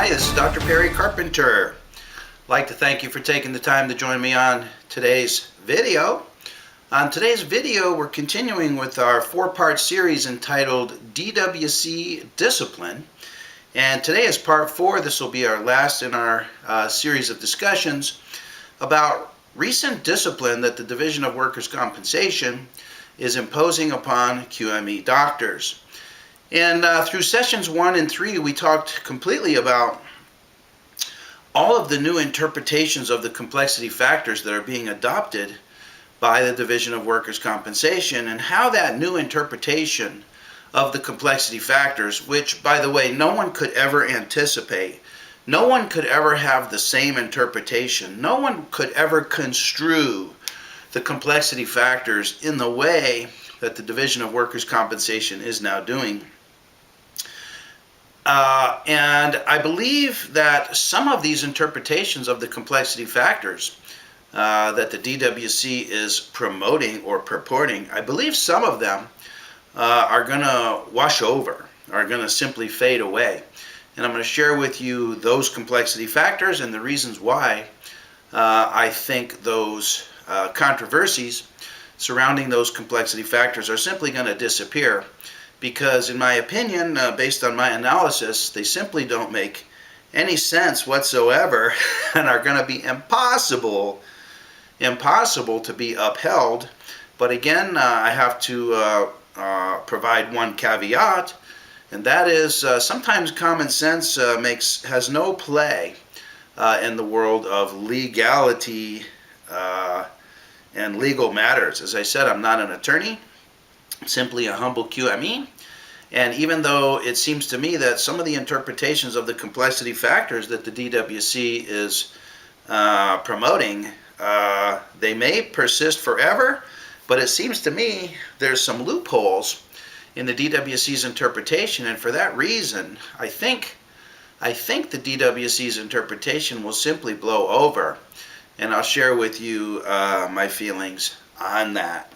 Hi, this is Dr. Perry Carpenter. I'd like to thank you for taking the time to join me on today's video. On today's video, we're continuing with our four-part series entitled DWC Discipline. And today is part 4. This will be our last in our series of discussions about recent discipline that the Division of Workers' Compensation is imposing upon QME doctors. And through sessions 1 and 3, we talked completely about all of the new interpretations of the complexity factors that are being adopted by the Division of Workers' Compensation, and how that new interpretation of the complexity factors, which, by the way, no one could ever anticipate, no one could ever have the same interpretation, no one could ever construe the complexity factors in the way that the Division of Workers' Compensation is now doing. And I believe that some of these interpretations of the complexity factors that the DWC is promoting or purporting, I believe some of them are going to wash over, are going to simply fade away. And I'm going to share with you those complexity factors and the reasons why I think those controversies surrounding those complexity factors are simply going to disappear. Because in my opinion, based on my analysis, they simply don't make any sense whatsoever and are going to be impossible to be upheld. But again, I have to provide one caveat, and that is sometimes common sense has no play in the world of legality and legal matters. As I said, I'm not an attorney, simply a humble QME. And even though it seems to me that some of the interpretations of the complexity factors that the DWC is promoting, they may persist forever, but it seems to me there's some loopholes in the DWC's interpretation, and for that reason, I think the DWC's interpretation will simply blow over, and I'll share with you my feelings on that.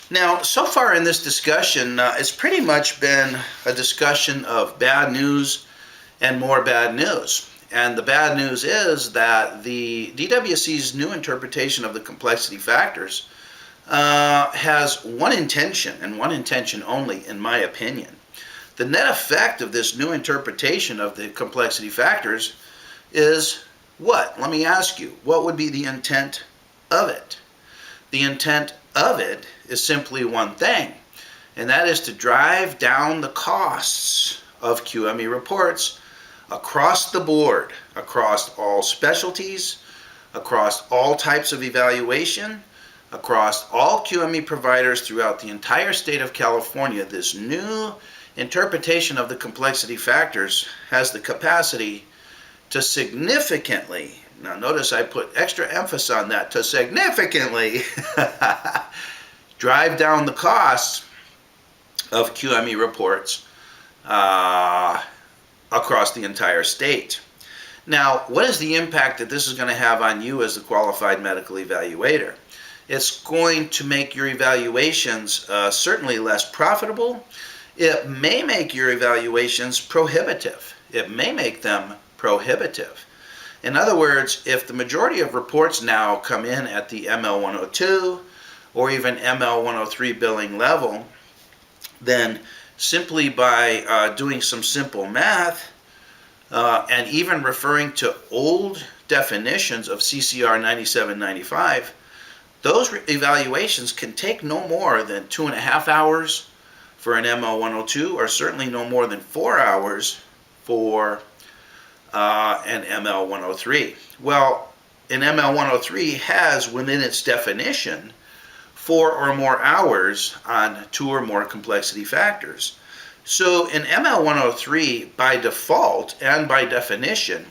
Now, so far in this discussion, it's pretty much been a discussion of bad news and more bad news. And the bad news is that the DWC's new interpretation of the complexity factors has one intention, and one intention only, in my opinion. The net effect of this new interpretation of the complexity factors is what? Let me ask you, what would be the intent of it? The intent of it is simply one thing, and that is to drive down the costs of QME reports across the board, across all specialties, across all types of evaluation, across all QME providers throughout the entire state of California. This new interpretation of the complexity factors has the capacity to significantly, now notice I put extra emphasis on that, to significantly drive down the costs of QME reports across the entire state. Now, what is the impact that this is going to have on you as the qualified medical evaluator? It's going to make your evaluations certainly less profitable. It may make your evaluations prohibitive. It may make them prohibitive. In other words, if the majority of reports now come in at the ML102 or even ML103 billing level, then simply by doing some simple math and even referring to old definitions of CCR 9795, those evaluations can take no more than 2.5 hours for an ML102, or certainly no more than 4 hours for an ML103. Well, an ML103 has within its definition 4 or more hours on 2 or more complexity factors. So an ML103 by default and by definition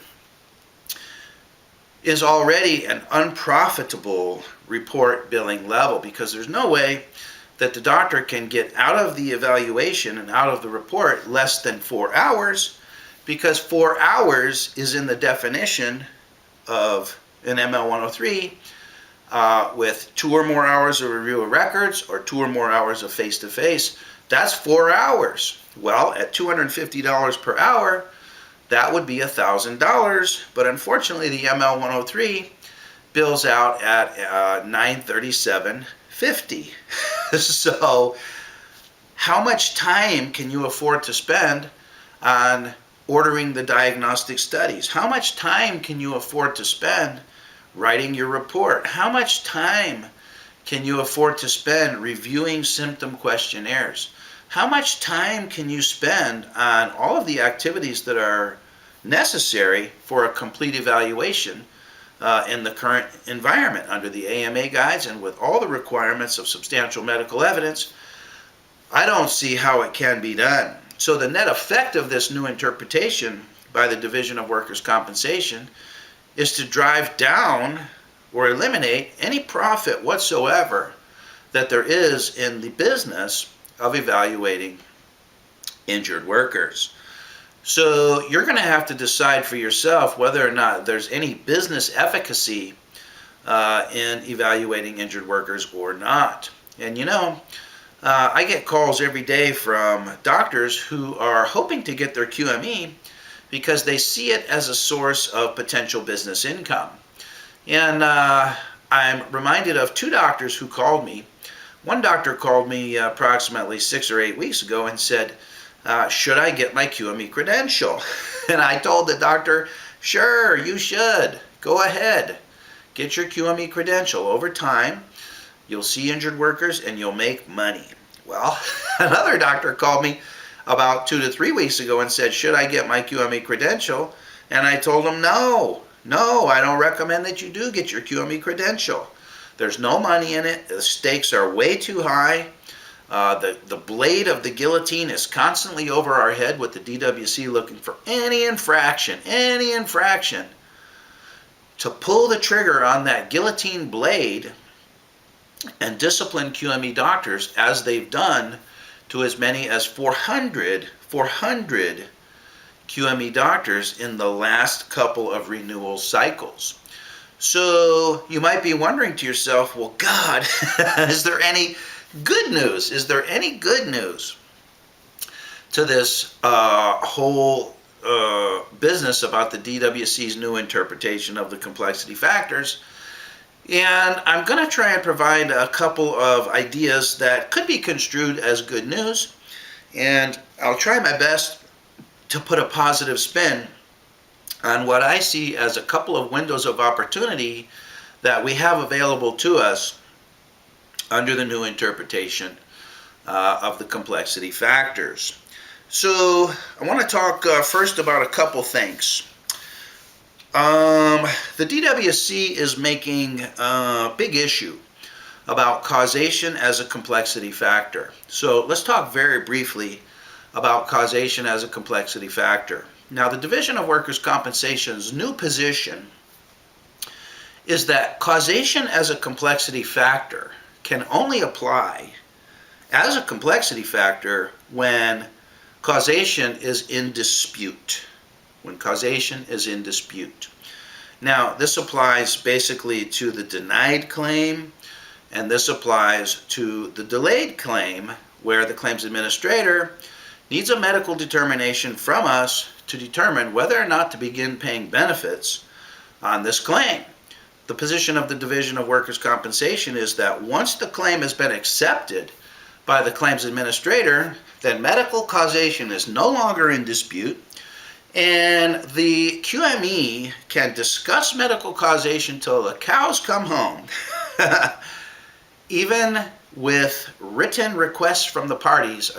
is already an unprofitable report billing level, because there's no way that the doctor can get out of the evaluation and out of the report less than 4 hours, because 4 hours is in the definition of an ML103 with 2 or more hours of review of records or 2 or more hours of face-to-face. That's 4 hours. Well, at $250 per hour, that would be $1,000. But unfortunately, the ML 103 bills out at $937.50. So how much time can you afford to spend on ordering the diagnostic studies? How much time can you afford to spend writing your report? How much time can you afford to spend reviewing symptom questionnaires? How much time can you spend on all of the activities that are necessary for a complete evaluation in the current environment under the AMA guides and with all the requirements of substantial medical evidence? I don't see how it can be done. So the net effect of this new interpretation by the Division of Workers' Compensation is to drive down or eliminate any profit whatsoever that there is in the business of evaluating injured workers. So you're going to have to decide for yourself whether or not there's any business efficacy in evaluating injured workers or not. And you know, I get calls every day from doctors who are hoping to get their QME because they see it as a source of potential business income. And I'm reminded of two doctors who called me. One doctor called me approximately 6 or 8 weeks ago and said, should I get my QME credential? And I told the doctor, sure, you should. Go ahead. Get your QME credential. Over time, you'll see injured workers and you'll make money. Well, another doctor called me about 2 to 3 weeks ago and said, should I get my QME credential? And I told him, no, I don't recommend that you do get your QME credential. There's no money in it. The stakes are way too high. The blade of the guillotine is constantly over our head with the DWC looking for any infraction to pull the trigger on that guillotine blade and discipline QME doctors, as they've done to as many as 400 QME doctors in the last couple of renewal cycles. So you might be wondering to yourself, well, God, is there any good news? Is there any good news to this whole business about the DWC's new interpretation of the complexity factors? And I'm going to try and provide a couple of ideas that could be construed as good news, and I'll try my best to put a positive spin on what I see as a couple of windows of opportunity that we have available to us under the new interpretation of the complexity factors. So I want to talk first about a couple things. The DWC is making a big issue about causation as a complexity factor. So let's talk very briefly about causation as a complexity factor. Now, the Division of Workers' Compensation's new position is that causation as a complexity factor can only apply as a complexity factor when causation is in dispute. When causation is in dispute. Now, this applies basically to the denied claim, and this applies to the delayed claim, where the claims administrator needs a medical determination from us to determine whether or not to begin paying benefits on this claim. The position of the Division of Workers' Compensation is that once the claim has been accepted by the claims administrator, then medical causation is no longer in dispute, and the QME can discuss medical causation till the cows come home, even with written requests from the parties,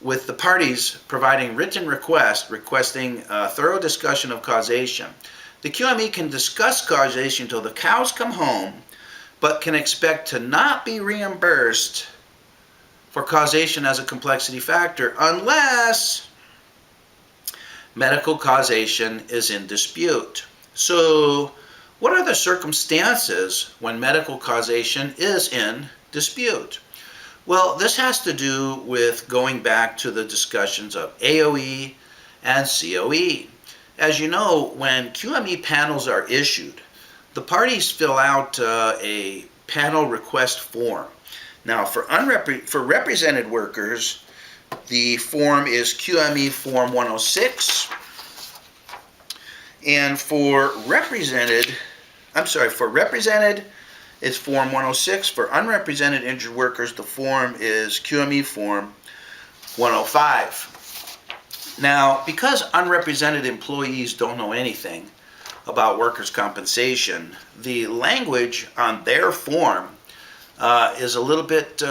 with the parties providing written requesting a thorough discussion of causation. The QME can discuss causation till the cows come home, but can expect to not be reimbursed for causation as a complexity factor unless medical causation is in dispute. So, what are the circumstances when medical causation is in dispute? Well, this has to do with going back to the discussions of AOE and COE. As you know, when QME panels are issued, the parties fill out a panel request form. Now, for represented workers, the form is QME Form 106, And for represented, it's Form 106. For unrepresented injured workers, the form is QME Form 105. Now, because unrepresented employees don't know anything about workers' compensation, the language on their form is a little bit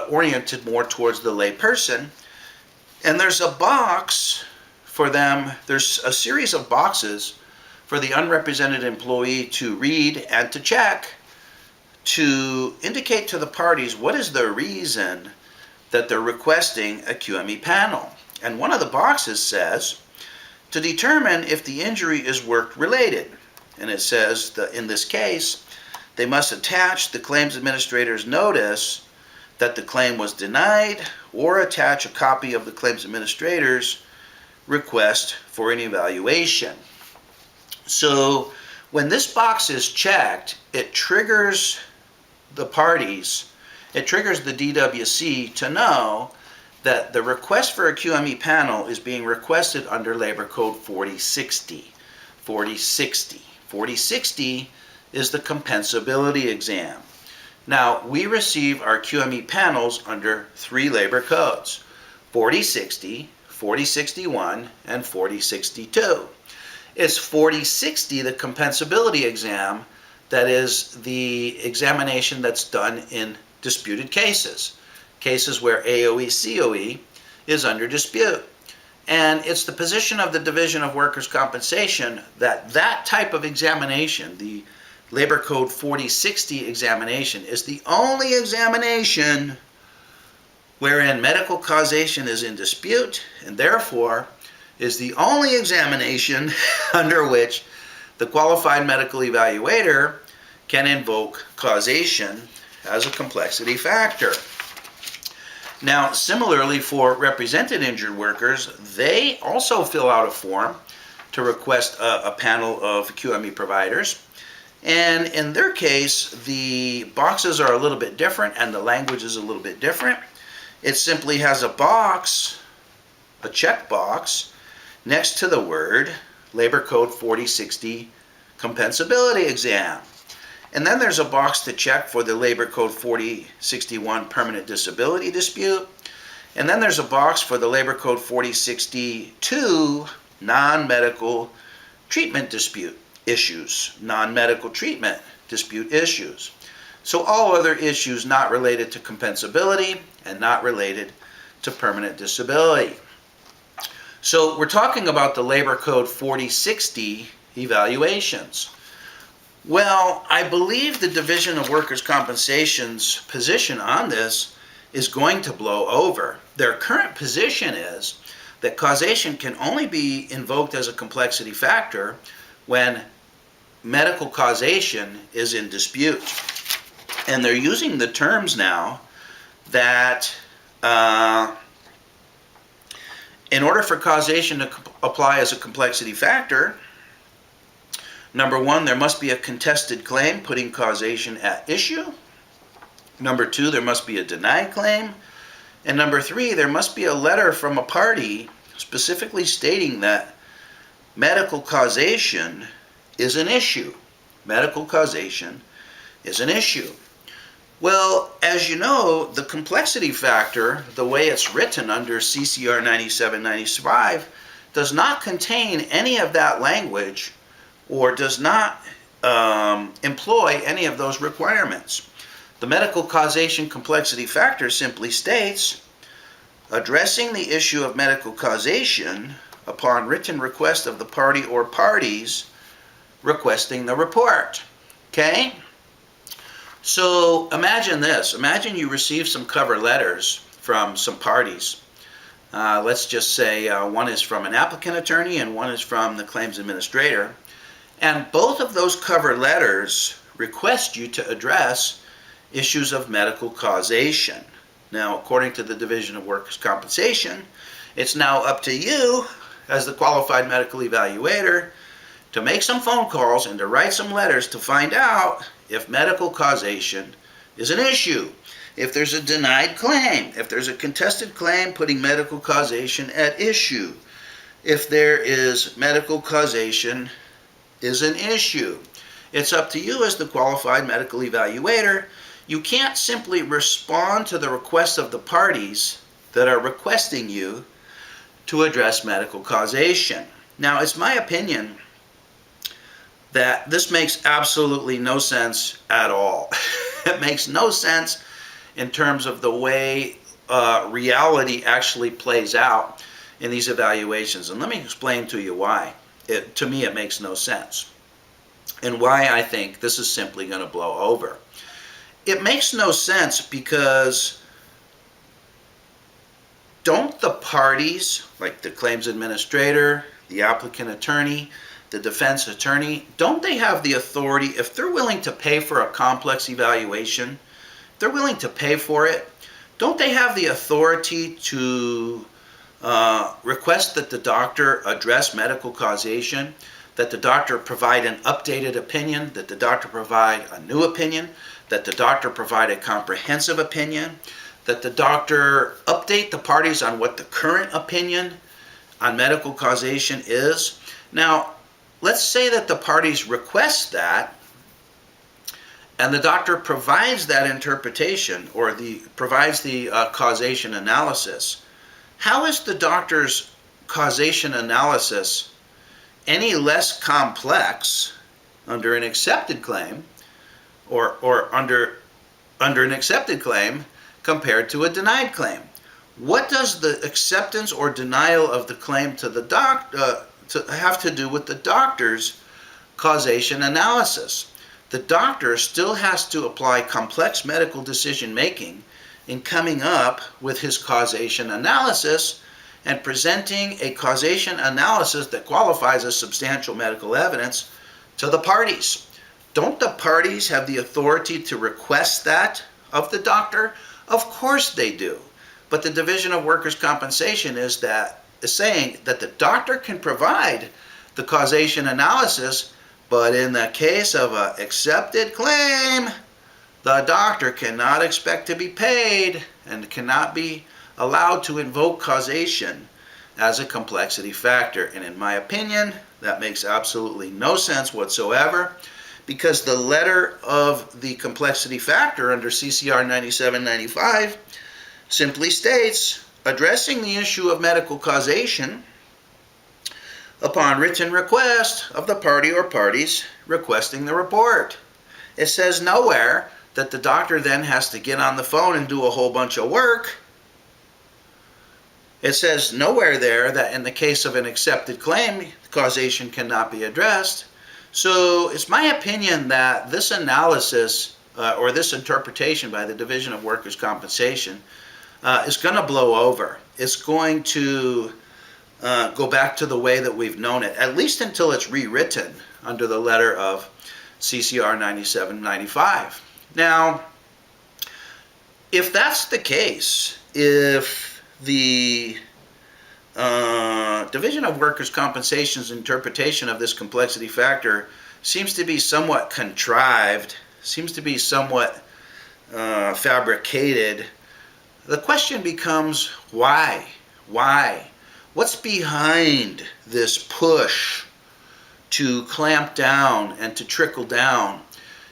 oriented more towards the lay person. And there's a box for them, there's a series of boxes for the unrepresented employee to read and to check to indicate to the parties what is the reason that they're requesting a QME panel. And one of the boxes says to determine if the injury is work-related. And it says that in this case, they must attach the claims administrator's notice that the claim was denied or attach a copy of the claims administrator's request for an evaluation. So when this box is checked, it triggers the parties, it triggers the DWC to know that the request for a QME panel is being requested under Labor Code 4060. 4060. 4060 is the compensability exam. Now, we receive our QME panels under 3 labor codes, 4060, 4061, and 4062. It's 4060, the compensability exam, that is the examination that's done in disputed cases. Cases where AOE, COE is under dispute. And it's the position of the Division of Workers' Compensation that that type of examination, the Labor Code 4060 examination, is the only examination wherein medical causation is in dispute, and therefore is the only examination under which the qualified medical evaluator can invoke causation as a complexity factor. Now, similarly for represented injured workers, they also fill out a form to request a panel of QME providers. And in their case, the boxes are a little bit different and the language is a little bit different. It simply has a box, a check box, next to the word Labor Code 4060 compensability exam. And then there's a box to check for the Labor Code 4061 permanent disability dispute. And then there's a box for the Labor Code 4062 non-medical treatment dispute issues, non-medical treatment dispute issues. So all other issues not related to compensability and not related to permanent disability. So we're talking about the Labor Code 4060 evaluations. Well, I believe the Division of Workers' Compensation's position on this is going to blow over. Their current position is that causation can only be invoked as a complexity factor when medical causation is in dispute. And they're using the terms now that in order for causation to apply as a complexity factor, number one, there must be a contested claim putting causation at issue. Number two, there must be a denied claim. And number three, there must be a letter from a party specifically stating that medical causation is an issue. Medical causation is an issue. Well, as you know, the complexity factor, the way it's written under CCR 9795, does not contain any of that language or does not employ any of those requirements. The medical causation complexity factor simply states, addressing the issue of medical causation upon written request of the party or parties requesting the report. Okay? So imagine this. Imagine you receive some cover letters from some parties. Let's just say one is from an applicant attorney and one is from the claims administrator. And both of those cover letters request you to address issues of medical causation. Now, according to the Division of Workers' Compensation, it's now up to you as the qualified medical evaluator to make some phone calls and to write some letters to find out if medical causation is an issue, if there's a denied claim, if there's a contested claim putting medical causation at issue, if there is medical causation is an issue. It's up to you as the qualified medical evaluator. You can't simply respond to the request of the parties that are requesting you to address medical causation. Now, it's my opinion that this makes absolutely no sense at all. It makes no sense in terms of the way reality actually plays out in these evaluations. And let me explain to you why. To me, it makes no sense. And why I think this is simply going to blow over. It makes no sense because don't the parties, like the claims administrator, the applicant attorney, the defense attorney, don't they have the authority, if they're willing to pay for a complex evaluation, if they're willing to pay for it, don't they have the authority to request that the doctor address medical causation, that the doctor provide an updated opinion, that the doctor provide a new opinion, that the doctor provide a comprehensive opinion, that the doctor update the parties on what the current opinion on medical causation is? Now, let's say that the parties request that, and the doctor provides that interpretation or provides the causation analysis. How is the doctor's causation analysis any less complex under an accepted claim or under an accepted claim compared to a denied claim? What does the acceptance or denial of the claim to the have to do with the doctor's causation analysis? The doctor still has to apply complex medical decision making in coming up with his causation analysis and presenting a causation analysis that qualifies as substantial medical evidence to the parties. Don't the parties have the authority to request that of the doctor? Of course they do. But the Division of Workers' Compensation is saying that the doctor can provide the causation analysis, but in the case of an accepted claim, the doctor cannot expect to be paid and cannot be allowed to invoke causation as a complexity factor. And in my opinion, that makes absolutely no sense whatsoever, because the letter of the complexity factor under CCR 9795 simply states, addressing the issue of medical causation upon written request of the party or parties requesting the report. It says nowhere that the doctor then has to get on the phone and do a whole bunch of work. It says nowhere there that in the case of an accepted claim, causation cannot be addressed. So it's my opinion that this analysis or this interpretation by the Division of Workers' Compensation is going to blow over. It's going to go back to the way that we've known it, at least until it's rewritten under the letter of CCR 9795. Now, if that's the case, if the Division of Workers' Compensation's interpretation of this complexity factor seems to be somewhat contrived, seems to be somewhat fabricated, the question becomes why? Why? What's behind this push to clamp down and to trickle down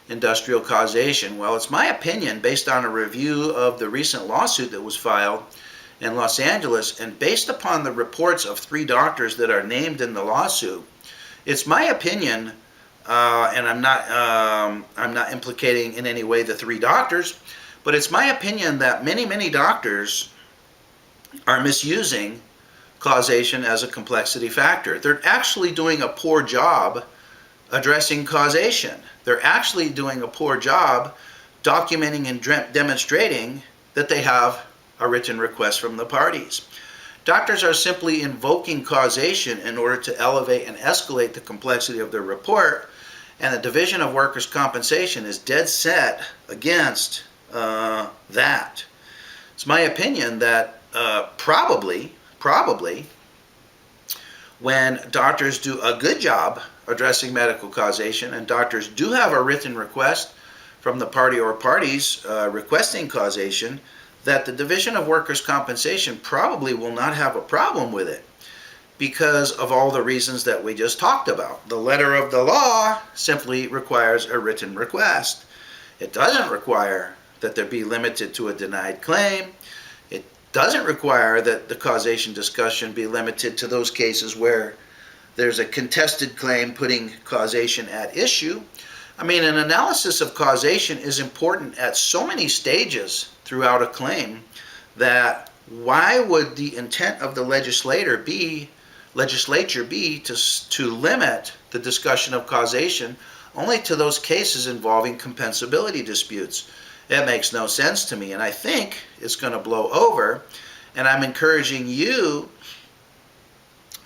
industrial causation? Well, it's my opinion, based on a review of the recent lawsuit that was filed in Los Angeles, and based upon the reports of 3 doctors that are named in the lawsuit, it's my opinion, and I'm not implicating in any way the 3 doctors, but it's my opinion that many doctors are misusing causation as a complexity factor. They're actually doing a poor job addressing causation. They're actually doing a poor job documenting and demonstrating that they have a written request from the parties. Doctors are simply invoking causation in order to elevate and escalate the complexity of their report, and the Division of Workers' Compensation is dead set against that. It's my opinion that probably when doctors do a good job addressing medical causation, and doctors do have a written request from the party or parties requesting causation, that the Division of Workers' Compensation probably will not have a problem with it, because of all the reasons that we just talked about. The letter of the law simply requires a written request. It doesn't require that there be limited to a denied claim. It doesn't require that the causation discussion be limited to those cases where there's a contested claim putting causation at issue. I mean, an analysis of causation is important at so many stages throughout a claim that why would the intent of the legislature be to limit the discussion of causation only to those cases involving compensability disputes? It makes no sense to me, and I think it's going to blow over. And I'm encouraging you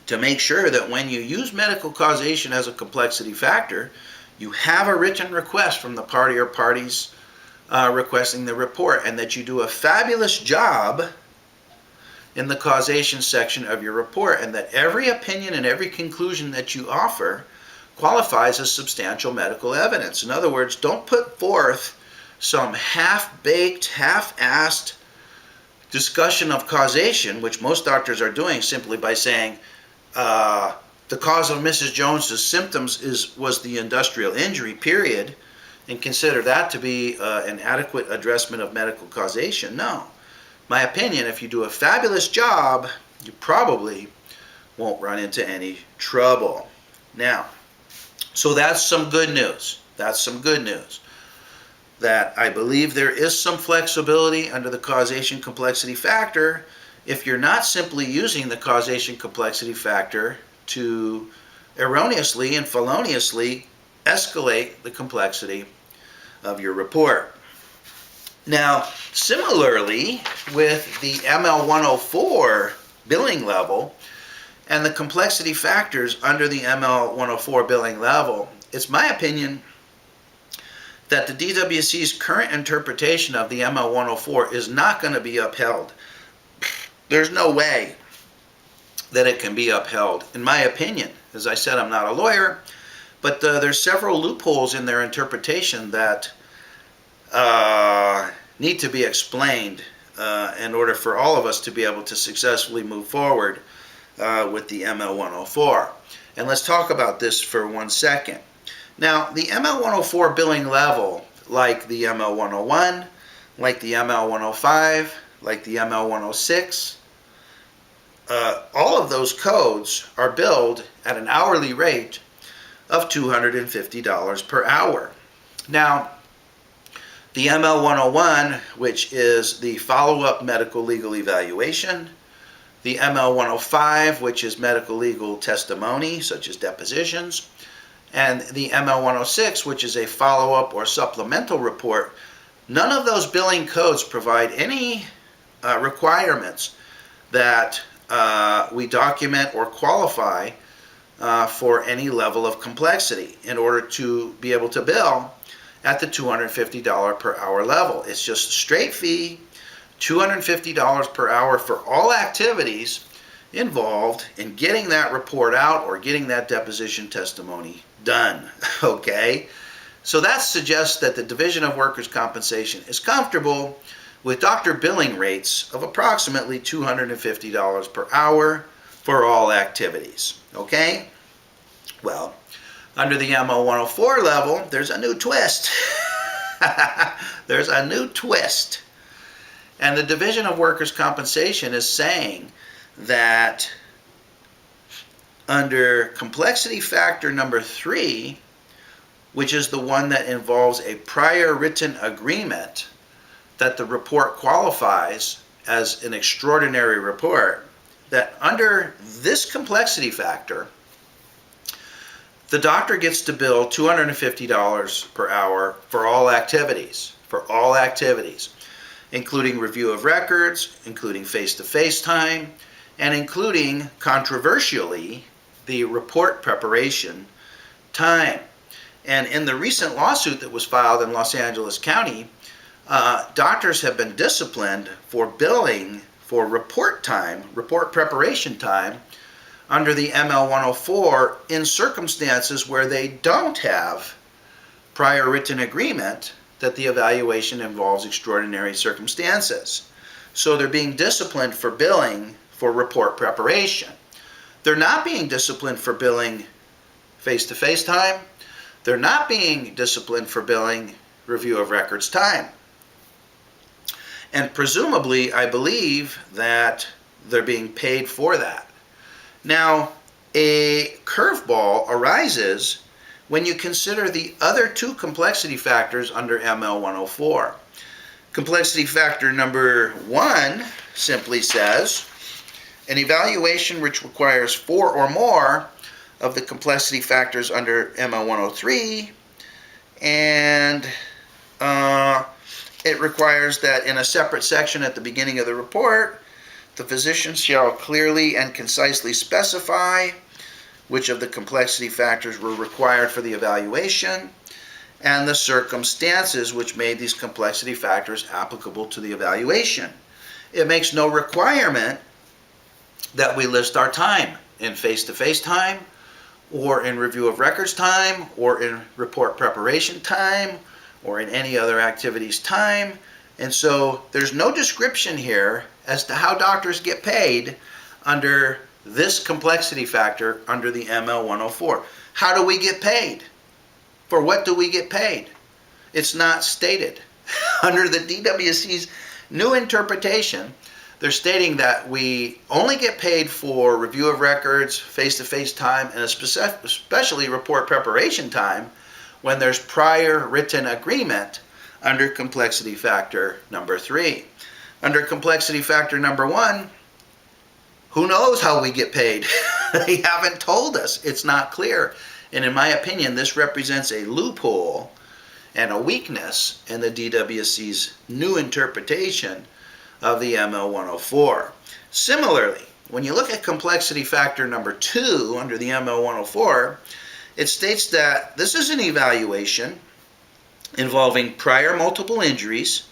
to make sure that when you use medical causation as a complexity factor, you have a written request from the party or parties requesting the report, and that you do a fabulous job in the causation section of your report, and that every opinion and every conclusion that you offer qualifies as substantial medical evidence. In other words, don't put forth some half-baked, half-assed discussion of causation, which most doctors are doing simply by saying the cause of Mrs. Jones's symptoms was the industrial injury, period, and consider that to be an adequate addressment of medical causation. No. My opinion, if you do a fabulous job, you probably won't run into any trouble. Now, so that's some good news. That's some good news. That I believe there is some flexibility under the causation complexity factor if you're not simply using the causation complexity factor to erroneously and feloniously escalate the complexity of your report. Now, similarly, with the ML104 billing level and the complexity factors under the ML104 billing level, it's my opinion that the DWC's current interpretation of the ML104 is not going to be upheld. There's no way that it can be upheld, in my opinion. As I said, I'm not a lawyer, but there's several loopholes in their interpretation that need to be explained in order for all of us to be able to successfully move forward with the ML104. And let's talk about this for 1 second. Now, the ML104 billing level, like the ML101, like the ML105, like the ML106, all of those codes are billed at an hourly rate of $250 per hour. Now, the ML101, which is the follow-up medical legal evaluation, the ML105, which is medical legal testimony, such as depositions, and the ML106, which is a follow-up or supplemental report, none of those billing codes provide any requirements that we document or qualify for any level of complexity in order to be able to bill at the $250 per hour level. It's just a straight fee, $250 per hour for all activities involved in getting that report out or getting that deposition testimony done. Okay? So that suggests that the Division of Workers' Compensation is comfortable with doctor billing rates of approximately $250 per hour for all activities. Okay? Well, under the ML104 level, there's a new twist. There's a new twist. And the Division of Workers' Compensation is saying that under complexity factor number 3, which is the one that involves a prior written agreement that the report qualifies as an extraordinary report, that under this complexity factor, the doctor gets to bill $250 per hour for all activities, including review of records, including face-to-face time, and including, controversially, the report preparation time. And in the recent lawsuit that was filed in Los Angeles County, doctors have been disciplined for billing for report time, report preparation time, under the ML104 in circumstances where they don't have prior written agreement that the evaluation involves extraordinary circumstances. So they're being disciplined for billing for report preparation. They're not being disciplined for billing face-to-face time. They're not being disciplined for billing review of records time. And presumably, I believe that they're being paid for that. Now, a curveball arises when you consider the other two complexity factors under ML 104. Complexity factor number 1 simply says, an evaluation which requires 4 or more of the complexity factors under ML 103, and it requires that in a separate section at the beginning of the report, the physician shall clearly and concisely specify which of the complexity factors were required for the evaluation and the circumstances which made these complexity factors applicable to the evaluation. It makes no requirement that we list our time in face-to-face time, or in review of records time, or in report preparation time, or in any other activities time. And so there's no description here as to how doctors get paid under this complexity factor under the ML 104. How do we get paid? For what do we get paid? It's not stated. Under the DWC's new interpretation, they're stating that we only get paid for review of records, face-to-face time, and especially report preparation time when there's prior written agreement under complexity factor number 3. Under complexity factor number 1, who knows how we get paid? They haven't told us. It's not clear. And in my opinion, this represents a loophole and a weakness in the DWC's new interpretation of the ML 104. Similarly, when you look at complexity factor number 2 under the ML 104, it states that this is an evaluation involving prior multiple injuries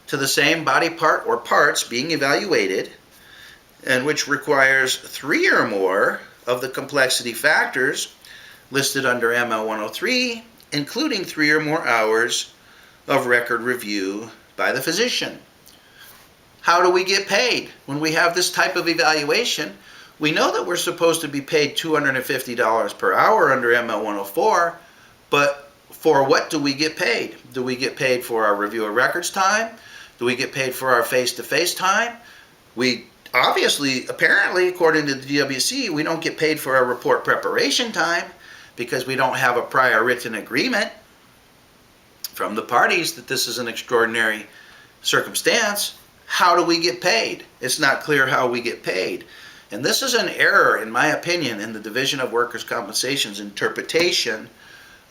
to the same body part or parts being evaluated, and which requires 3 or more of the complexity factors listed under ML 103, including 3 or more hours of record review by the physician. How do we get paid when we have this type of evaluation? We know that we're supposed to be paid $250 per hour under ML 104, but for what do we get paid? Do we get paid for our review of records time? Do we get paid for our face-to-face time? We obviously, apparently, according to the DWC, we don't get paid for our report preparation time because we don't have a prior written agreement from the parties that this is an extraordinary circumstance. How do we get paid? It's not clear how we get paid. And this is an error, in my opinion, in the Division of Workers' Compensation's interpretation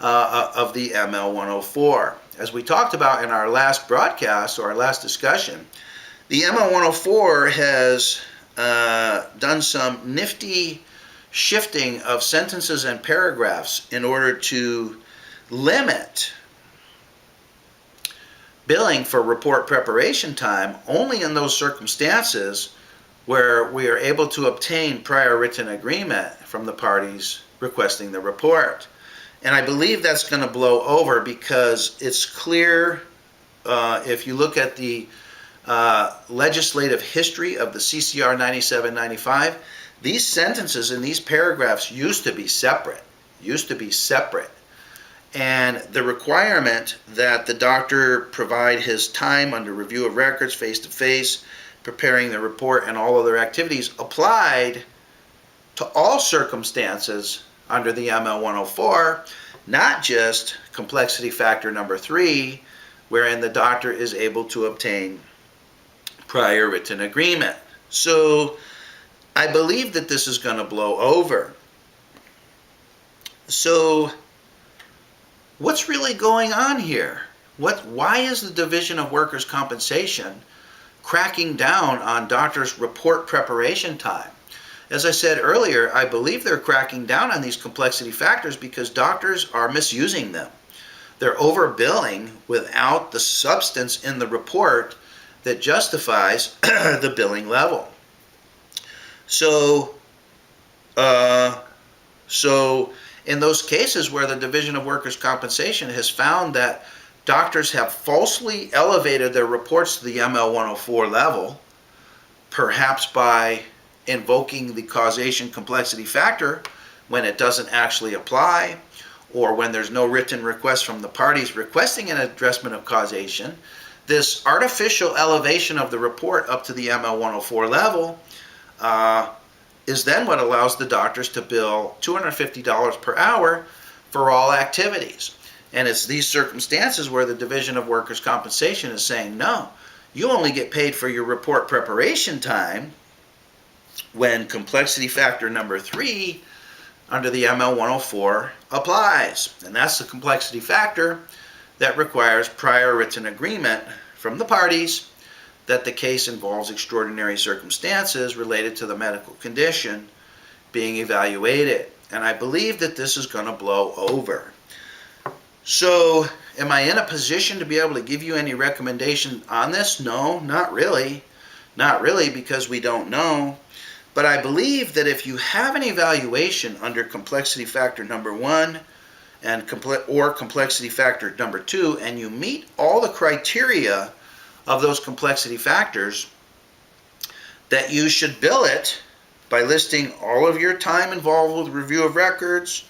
of the ML 104. As we talked about in our last broadcast, or our last discussion, the ML 104 has done some nifty shifting of sentences and paragraphs in order to limit billing for report preparation time only in those circumstances where we are able to obtain prior written agreement from the parties requesting the report. And I believe that's going to blow over because it's clear, if you look at the legislative history of the CCR 9795, these sentences in these paragraphs used to be separate. And the requirement that the doctor provide his time under review of records, face-to-face, preparing the report, and all other activities applied to all circumstances under the ML 104, not just complexity factor number 3, wherein the doctor is able to obtain prior written agreement. So I believe that this is going to blow over. So what's really going on here? Why is the Division of Workers' Compensation cracking down on doctors' report preparation time? As I said earlier, I believe they're cracking down on these complexity factors because doctors are misusing them. They're overbilling without the substance in the report that justifies the billing level. So in those cases where the Division of Workers' Compensation has found that doctors have falsely elevated their reports to the ML 104 level, perhaps by invoking the causation complexity factor when it doesn't actually apply, or when there's no written request from the parties requesting an addressment of causation, this artificial elevation of the report up to the ML104 level is then what allows the doctors to bill $250 per hour for all activities. And it's these circumstances where the Division of Workers' Compensation is saying, no, you only get paid for your report preparation time when complexity factor number 3 under the ML104 applies. And that's the complexity factor that requires prior written agreement from the parties that the case involves extraordinary circumstances related to the medical condition being evaluated. And I believe that this is going to blow over. So, am I in a position to be able to give you any recommendation on this? No, not really. Not really, because we don't know. But I believe that if you have an evaluation under complexity factor number 1 or complexity factor number 2, and you meet all the criteria of those complexity factors, that you should bill it by listing all of your time involved with review of records,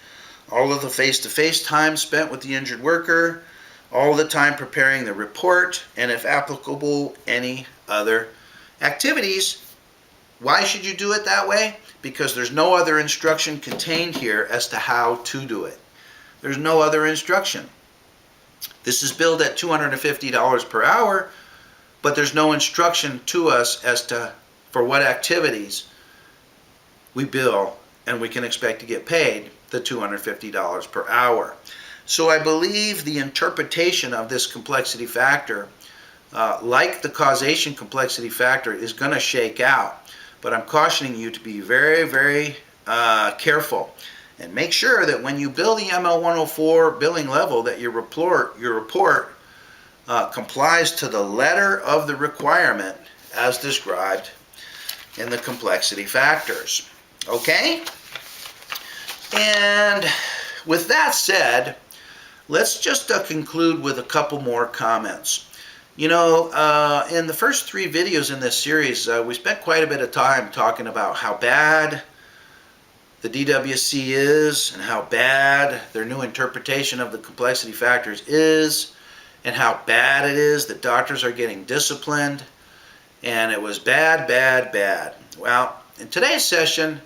all of the face-to-face time spent with the injured worker, all the time preparing the report, and if applicable, any other activities. Why should you do it that way? Because there's no other instruction contained here as to how to do it. There's no other instruction. This is billed at $250 per hour, but there's no instruction to us as to for what activities we bill and we can expect to get paid the $250 per hour. So I believe the interpretation of this complexity factor, like the causation complexity factor, is going to shake out. But I'm cautioning you to be very, very careful and make sure that when you bill the ML104 billing level that your report complies to the letter of the requirement as described in the complexity factors. Okay? And with that said, let's just conclude with a couple more comments. You know, in the first 3 videos in this series, we spent quite a bit of time talking about how bad the DWC is and how bad their new interpretation of the complexity factors is and how bad it is that doctors are getting disciplined. And it was bad, bad, bad. Well, in today's session,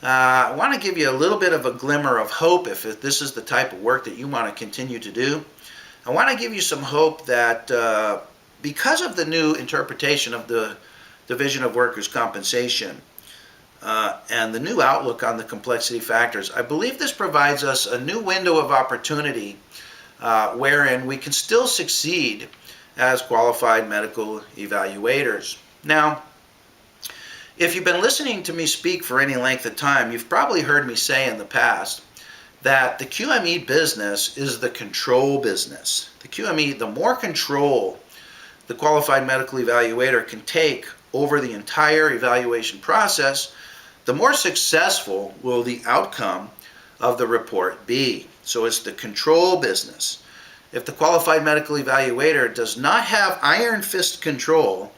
I want to give you a little bit of a glimmer of hope if this is the type of work that you want to continue to do. I want to give you some hope that because of the new interpretation of the Division of Workers' Compensation and the new outlook on the complexity factors, I believe this provides us a new window of opportunity wherein we can still succeed as qualified medical evaluators. Now, if you've been listening to me speak for any length of time, you've probably heard me say in the past that the QME business is the control business. The QME, the more control the qualified medical evaluator can take over the entire evaluation process, the more successful will the outcome of the report be. So it's the control business. If the qualified medical evaluator does not have iron fist control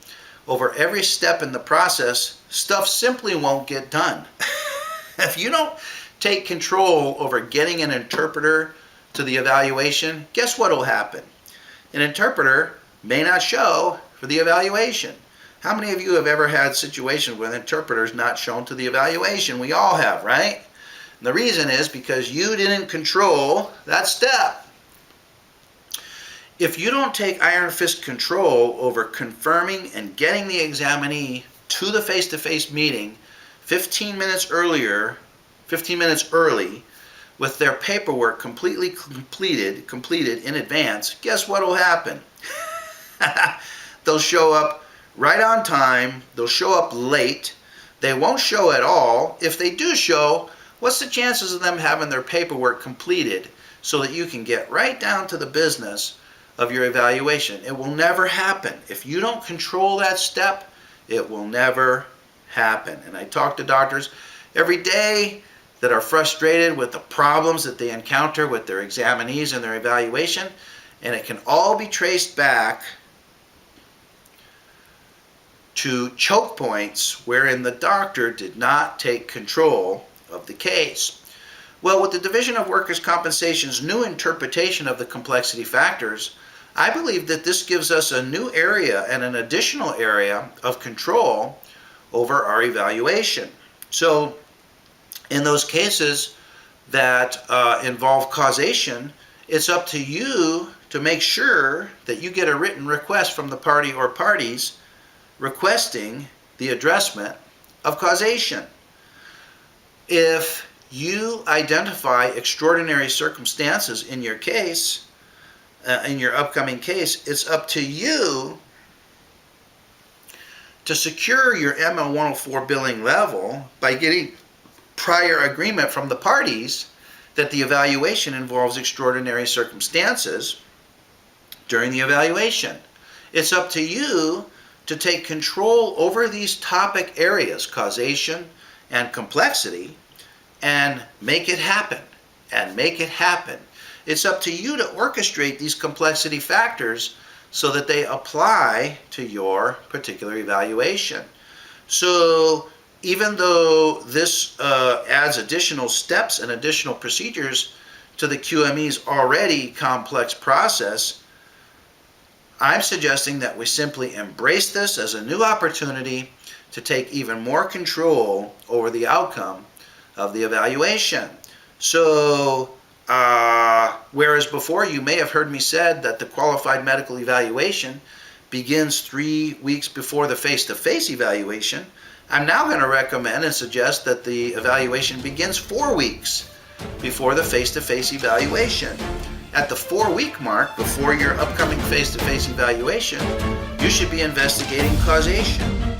over every step in the process, stuff simply won't get done. If you don't take control over getting an interpreter to the evaluation, guess what will happen? An interpreter may not show for the evaluation. How many of you have ever had situations with interpreters not shown to the evaluation? We all have, right? And the reason is because you didn't control that step. If you don't take iron fist control over confirming and getting the examinee to the face-to-face meeting 15 minutes early with their paperwork completely completed in advance, guess what will happen? They'll show up right on time, they'll show up late, they won't show at all. If they do show, what's the chances of them having their paperwork completed so that you can get right down to the business of your evaluation? It will never happen. If you don't control that step, it will never happen. And I talk to doctors every day that are frustrated with the problems that they encounter with their examinees and their evaluation, and it can all be traced back to choke points wherein the doctor did not take control of the case. Well, with the Division of Workers' Compensation's new interpretation of the complexity factors, I believe that this gives us a new area and an additional area of control over our evaluation. So in those cases that involve causation, it's up to you to make sure that you get a written request from the party or parties requesting the addressment of causation. If you identify extraordinary circumstances in your case, in your upcoming case, it's up to you to secure your ML-104 billing level by getting prior agreement from the parties that the evaluation involves extraordinary circumstances during the evaluation. It's up to you to take control over these topic areas, causation and complexity, and make it happen, It's up to you to orchestrate these complexity factors so that they apply to your particular evaluation. So even though this adds additional steps and additional procedures to the QME's already complex process, I'm suggesting that we simply embrace this as a new opportunity to take even more control over the outcome of the evaluation. So, whereas before you may have heard me said that the qualified medical evaluation begins 3 weeks before the face-to-face evaluation, I'm now going to recommend and suggest that the evaluation begins 4 weeks before the face-to-face evaluation. At the 4-week mark before your upcoming face-to-face evaluation, you should be investigating causation.